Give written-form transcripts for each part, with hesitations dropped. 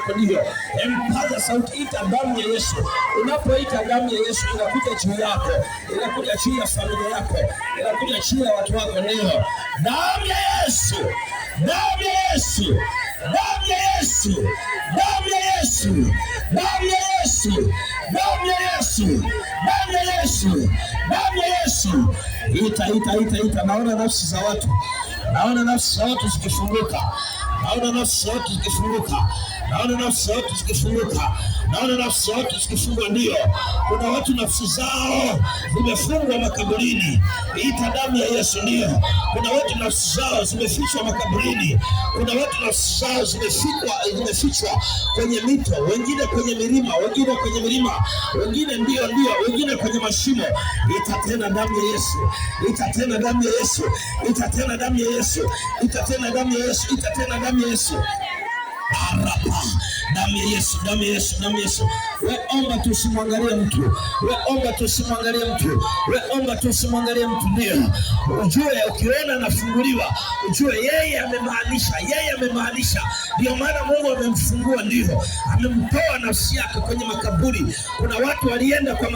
yako ndio. Empaza sauti, ita damu ya Yesu. Unapoita damu ya Yesu inakuja juu yako, inakuja juu ya familia yako, inakuja juu ya watu wako ndio. Damu ya Yesu, damu ya Yesu, damu ya Yesu, damu ya Yesu, damu ya Yesu, damu ya Yesu, damu ya Yesu, damu ya Yesu. Ita. Naona nafsi za watu, naona nafsi za watu zikifunguka, naona nafsi za watu zikifunguka, naona nafsi za watu zikifunguka, naona nafsi za watu zikifungwa. Ndio, kuna watu nafsi zao zimefungwa makaburini. Ita damu ya Yesu. Ndio, kuna watu nafsi zao zimefichwa makaburini. Kuna watu nafsi zao zimefichwa kwenye mito, wengine kwenye milima, wengine kwenye milima, wengine ndio, wengine kwenye mashimo. Ita tena damu ya Yesu, ita tena damu ya Yesu, ita tena damu ya Yesu, ita tena damu ya Yesu, ita tena damu ya Yesu. Arapa, damu ya Yesu, damu ya Yesu, damu ya Yesu. We omba tusimwangalie mtu, we omba tusimwangalie mtu, we omba tusimwangalie mtu. Ndio ujue, ukiona anafunguliwa ujue yeye amemaanisha, yeye amemaanisha. Ndio maana Mungu amemfungua, ndio amemtoa nafsi yake kwenye makaburi. Kuna watu walienda kwa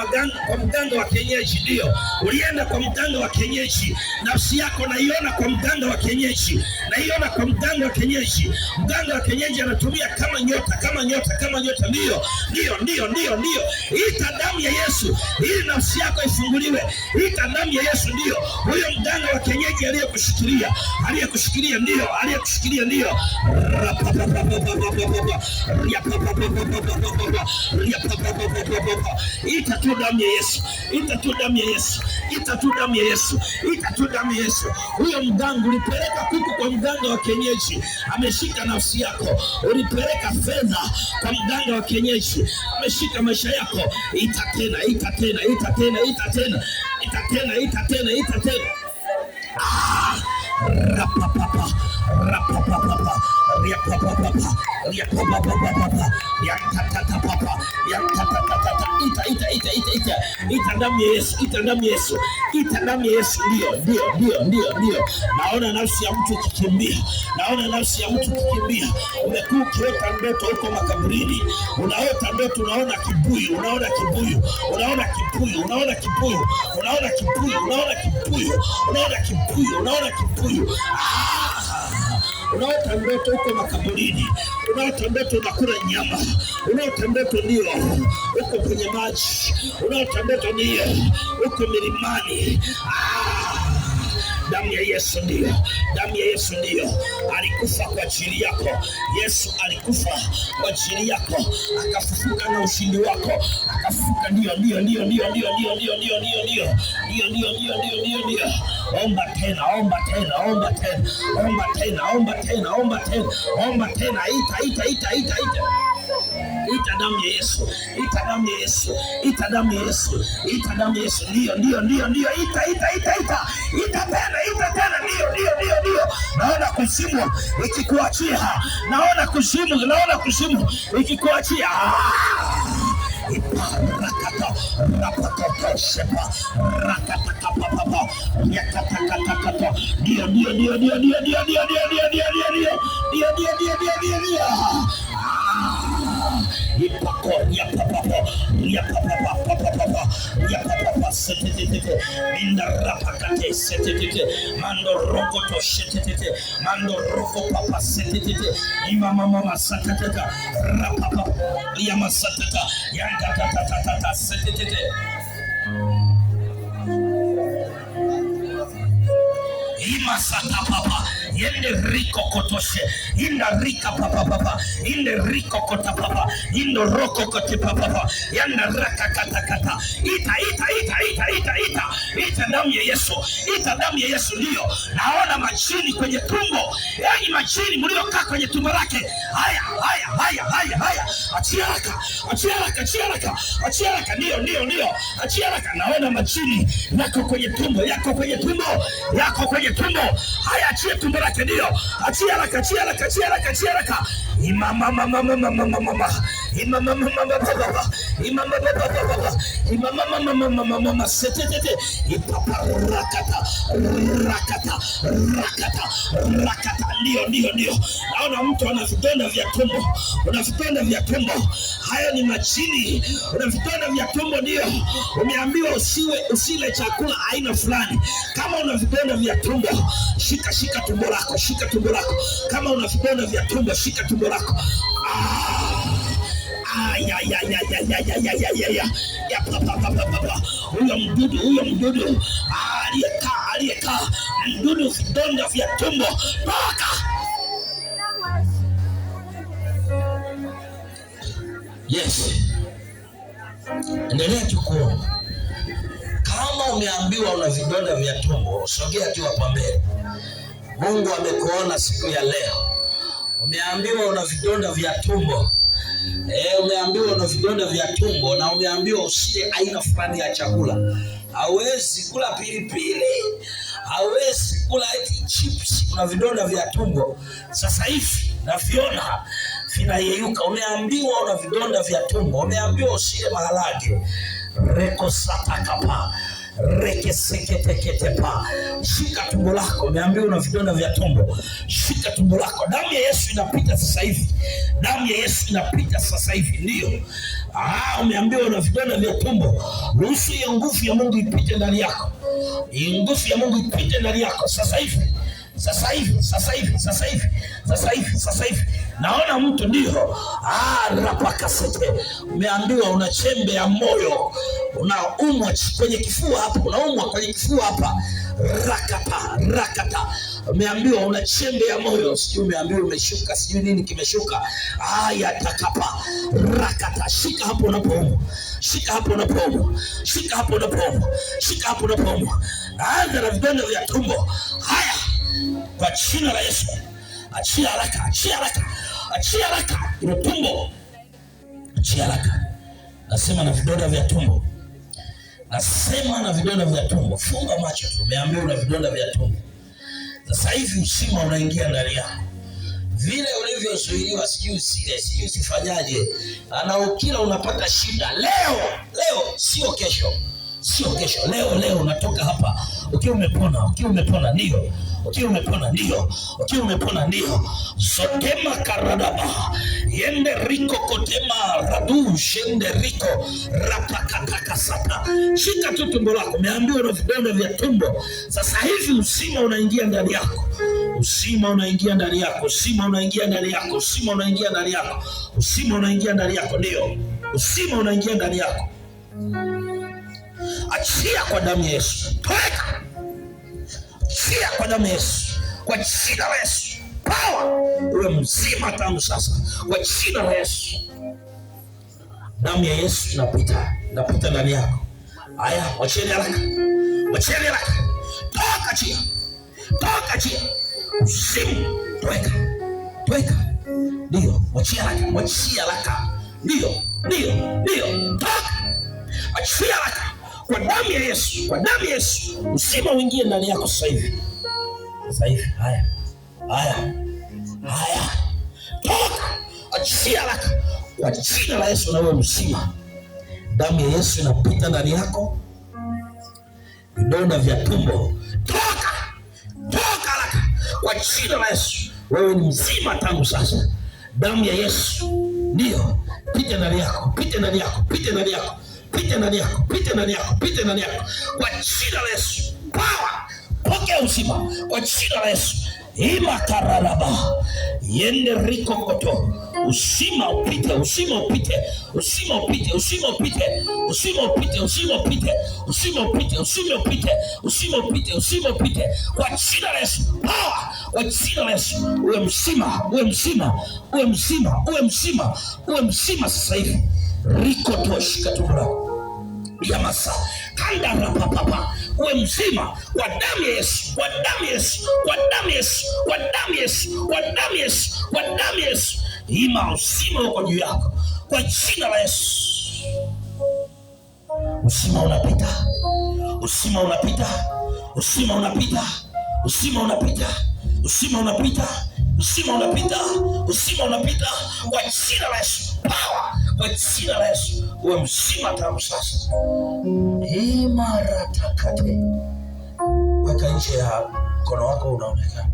mganga wa kienyeji. Ndio, ulienda kwa mganga wa kienyeji, nafsi yako naiona kwa mganga wa kienyeji, naiona kwa mganga wa kienyeji. Mganga wa kienyeji anatumia kama nyota, kama nyota, kama nyota. Ndio. Ita damu ya Yesu ili nafsi yako ifunguliwe. Ita damu ya Yesu. Ndio, huyo mganga wa kienyeji aliyekushikilia, ndio, aliyekushikilia. Ndio, ita tu damu ya Yesu, ita tu damu ya Yesu, ita tu damu ya Yesu, ita tu damu ya Yesu. Huyo mganga ulipeleka kuku kwa mganga wa kienyeji, ameshika nafsi yako. Ulipeleka fedha kwa mganga wa kienyeji, ameshika maisha yako. Ita tena, ita tena, ita tena, ita tena, ita tena, ita tena, ita tena. Rapapapa, rapapapa, riapapapa, riapapapa, yantatatapapa, yantatatata. Ita damu ya Yesu, ita damu ya Yesu, ita damu ya Yesu. Ndio. Naona nafsi ya mtu ikikimbia, naona nafsi ya mtu ikikimbia. Umekuwa ukiota ndoto huko makaburini, unaota ndoto, unaona kibuyu, unaona kibuyu, unaona kibuyu, unaona kibuyu, unaona kibuyu, unaona kibuyu, unaona kibuyu, unaona kibuyu. Unaota ndoto huko makaburini, unaota ndoto unakula nyama, unaota ndoto ndio huko kwenye maji, unaota ndoto ndio huko milimani. Damu ya Yesu ndio, damu ya Yesu ndio. Alikufa kwa ajili yako. Yesu alikufa kwa ajili yako, akafufuka na ushindi wako, akafufuka. Ndio. Omba tena, omba tena, omba tena, omba tena, omba tena, omba tena, omba tena. Ita. Ita damu ya Yesu, ita damu ya Yesu, ita damu ya Yesu, ita damu ya Yesu. Ndio. Ita tena, ita tena. Ndio. Naona kuzimu ikikuachia, naona kuzimu ikikuachia. Iparakata, rapata, shepa, rakata, papa, yakata. Ndio. Ipako ya papa setete minda rapakate setete mando rokoto setete mando roko papa setete mama satata rapapa ya masatata yanga setete. Imasata papa yende riko kotoshe inda rika papa inde riko kota papa indo roko kote papa yanda raka kata. Ita damu ya Yesu, ita damu ya Yesu. Ndio, naona majini kwenye tumbo, yaani majini mliokaa kwenye tumbo lake. Haya, achia haraka. Ndio, achia haraka. Naona majini yako kwenye tumbo. Haya, achia tumbo lake. Ndio, achia haraka. Mama Ndio. Naona mtu ana vidonda vya tumbo. Una vidonda vya tumbo. Hayo ni machini. Una vidonda vya tumbo, ndio. Umeambiwa usile chakula aina fulani. Kama una vidonda vya tumbo, shika tumbo lako, shika tumbo lako. Kama una vidonda vya tumbo, shika tumbo lako. Huyo mdudu aliyekaa mdudu vidonda vya tumbo, toka. Yes. Endelea kuomba. Kama umeambiwa una vidonda vya tumbo, sogea tu hapa mbele. Mungu amekuona siku ya leo. Umeambiwa una vidonda vya tumbo. Umeambiwa una vidonda vya tumbo na umeambiwa usile aina fulani ya chakula. Hauwezi kula pilipili, hauwezi kula chips, una vidonda vya tumbo. Sasa hivi naviona vinayeyuka. Umeambiwa una vidonda vya tumbo, umeambiwa usile maharage. Reko satakapa, reke seketeketepa. Shika tumbo lako. Umeambiwa una vidonda vya tumbo, shika tumbo lako. Damu ya Yesu inapita sasa hivi. Damu ya Yesu inapita sasa hivi. Ndio. Umeambiwa una vidonda vya tumbo. Ruhusu hiyo nguvu ya Mungu ipite ndani yako. Hiyo nguvu ya Mungu ipite ndani yako sasa hivi. Sasa hivi. Naona mtu ndio. Rapakasete. Umeambiwa una chembe ya moyo. Unaumwa kwenye kifua hapa. Unaumwa kwenye kifua hapa. Rakata. Umeambiwa una chembe ya moyo. Sijui umeambiwa umeshuka. Sijui nini kimeshuka. Yatakapa. Rakata. Shika hapo unapoumwa. Anza na vidonda vya tumbo. Haya. Kwa jina la Yesu. Achia haraka. Ile tumbo. Achia haraka. Nasema na vidonda vya tumbo. Funga macho tu. Umeambiwa una vidonda vya tumbo. Sasa hivi usima unaingia ndani yako. Vile ulivyozuiliwa sijui usifanyaje. Na ukila unapata shida. Leo sio kesho. Leo unatoka hapa ukiwa umepona ndio. Sotema karadaba. Yende riko kotema radu shende riko rapakatakasata. Shika tu tumbo lako. Umeambiwa una vidonda vya tumbo. Sasa hivi usima unaingia ndani yako. Ndio. Usima unaingia ndani yako. Achia kwa damu ya Yesu. Toka. Achia kwa damu ya Yesu. Kwa jina la Yesu. Power. Uwe mzima tangu sasa. Kwa jina la Yesu. Damu ya Yesu inapita ndani yako. Haya, wacheni haraka. Toka achia. Usimu. Toka. Ndio, wachia haraka. Ndio. Toka. Achia haraka. Kwa damu ya Yesu. Usima uingie ndani yako sasa hivi. Haya. Toka. Achia haraka. Kwa jina la Yesu na wewe msima. Damu ya Yesu inapita ndani yako. Vidonda vya tumbo. Toka haraka. Kwa jina la Yesu. Wewe ni mzima tangu sasa. Damu ya Yesu. Ndio. Pita ndani yako. Pita ndani yako. Kwa jina la Yesu. Power. Pokea uzima. Kwa jina la Yesu. Ima kararaba. Yende riko koto. Usima upite. Kwa jina la Yesu. Power. Kwa jina la Yesu. Uwe mzima sasa hivi. Riko toshika tumbo. Yamasa kanda rapapapa. Uwe mzima kwa damu ya Yesu. Ima usima uko juu yako kwa jina la Yesu. Usima unapita. Uzima unapita, uzima unapita kwa jina la Yesu. Power kwa jina la Yesu. Uwe mzima tangu sasa. Mara takate. Weka nje ya mkono wako unaonekana.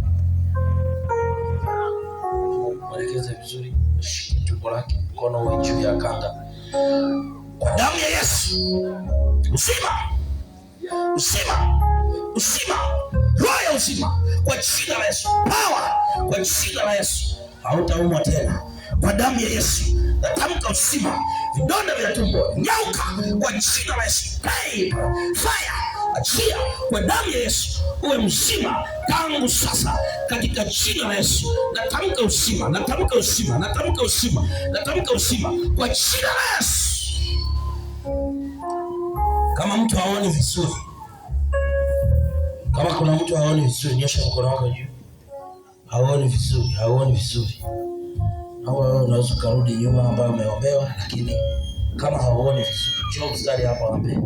Mwelekeze vizuri, shika tumbo lake, mkono uwe juu ya kanga. Kwa damu ya Yesu. Uzima. Uzima. Uzima. Roho ya uzima kwa jina la Yesu. Power kwa jina la Yesu. Hautaumwa tena. Kwa damu ya Yesu. Natamka uzima. Vidonda vya tumbo nyauka kwa jina la Yesu. Fire. Achia kwa damu ya Yesu. Uwe mzima tangu sasa katika jina la Yesu. Natamka uzima. Natamka uzima. Natamka uzima. Natamka uzima kwa jina la Yesu. Kama mtu haoni vizuri, kama kuna mtu haoni vizuri, nyosha mkono wako juu. Haoni vizuri, haoni vizuri. Au unaweza kurudi nyuma ambayo umeombewa, lakini kama haoni vizuri, njoo mstari hapa mbele.